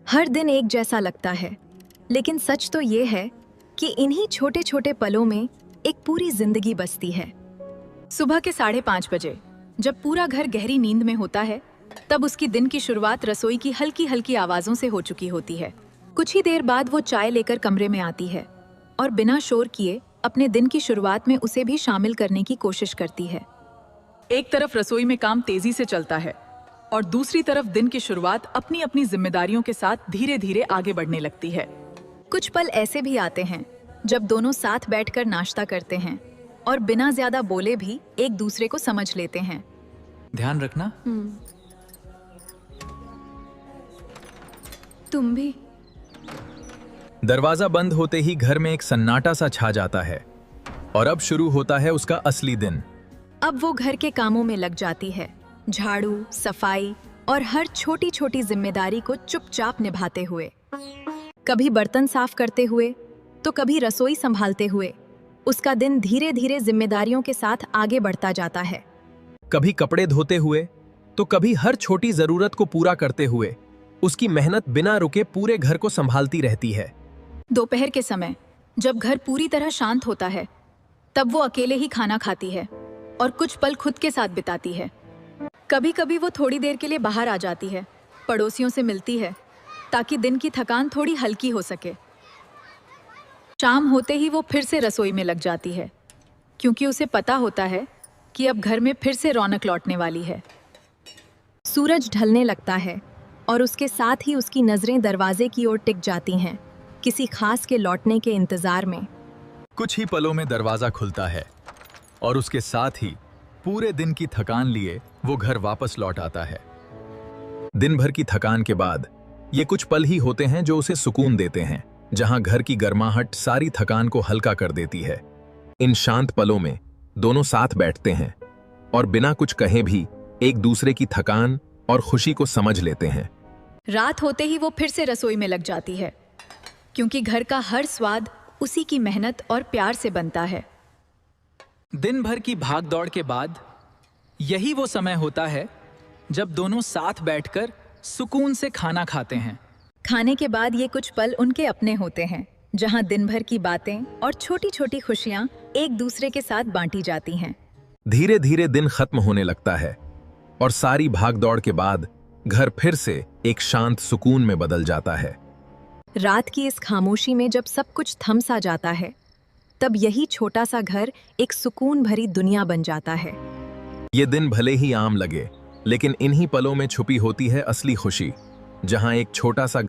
हर दिन एक जैसा लगता है, लेकिन सच तो ये है कि इन्हीं छोटे छोटे पलों में एक पूरी जिंदगी बसती है। सुबह के 5:30 जब पूरा घर गहरी नींद में होता है, तब उसकी दिन की शुरुआत रसोई की हल्की हल्की आवाजों से हो चुकी होती है। कुछ ही देर बाद वो चाय लेकर कमरे में आती है और बिना शोर किए अपने दिन की शुरुआत में उसे भी शामिल करने की कोशिश करती है। एक तरफ रसोई में काम तेजी से चलता है और दूसरी तरफ दिन की शुरुआत अपनी अपनी जिम्मेदारियों के साथ धीरे धीरे आगे बढ़ने लगती है। कुछ पल ऐसे भी आते हैं जब दोनों साथ बैठकर नाश्ता करते हैं और बिना ज्यादा बोले भी एक दूसरे को समझ लेते हैं। ध्यान रखना। तुम भी। दरवाजा बंद होते ही घर में एक सन्नाटा सा छा जाता है और अब शुरू होता है उसका असली दिन। अब वो घर के कामों में लग जाती है, झाड़ू, सफाई और हर छोटी छोटी जिम्मेदारी को चुपचाप निभाते हुए। कभी बर्तन साफ करते हुए तो कभी रसोई संभालते हुए उसका दिन धीरे धीरे जिम्मेदारियों के साथ आगे बढ़ता जाता है। कभी कपड़े धोते हुए तो कभी हर छोटी जरूरत को पूरा करते हुए उसकी मेहनत बिना रुके पूरे घर को संभालती रहती है। दोपहर के समय जब घर पूरी तरह शांत होता है, तब वो अकेले ही खाना खाती है और कुछ पल खुद के साथ बिताती है। कभी कभी वो थोड़ी देर के लिए बाहर आ जाती है, पड़ोसियों से मिलती है ताकि दिन की थकान थोड़ी हल्की हो सके। शाम होते ही वो फिर से रसोई में लग जाती है, क्योंकि उसे पता होता है कि अब घर में फिर से रौनक लौटने वाली है। सूरज ढलने लगता है और उसके साथ ही उसकी नजरें दरवाजे की ओर टिक जाती हैं, किसी खास के लौटने के इंतजार में। कुछ ही पलों में दरवाजा खुलता है और उसके साथ ही पूरे दिन की थकान लिए वो घर वापस लौट आता है। दिन भर की थकान के बाद ये कुछ पल ही होते हैं जो उसे सुकून देते हैं, जहां घर की गर्माहट सारी थकान को हल्का कर देती है। इन शांत पलों में दोनों साथ बैठते हैं और बिना कुछ कहे भी एक दूसरे की थकान और खुशी को समझ लेते हैं। रात होते ही वो फिर से रसोई में लग जाती है, क्योंकि घर का हर स्वाद उसी की मेहनत और प्यार से बनता है। दिन भर की भागदौड़ के बाद यही वो समय होता है जब दोनों साथ बैठकर सुकून से खाना खाते हैं। खाने के बाद ये कुछ पल उनके अपने होते हैं, जहां दिन भर की बातें और छोटी छोटी खुशियां एक दूसरे के साथ बांटी जाती हैं। धीरे धीरे दिन खत्म होने लगता है और सारी भागदौड़ के बाद घर फिर से एक शांत सुकून में बदल जाता है। रात की इस खामोशी में जब सब कुछ थम सा जाता है, तब यही छोटा सा घर एक सुकून भरी दुनिया बन जाता है। ये दिन भले ही आम लगे, लेकिन इन्हीं पलों में छुपी होती है असली खुशी, जहां एक छोटा सा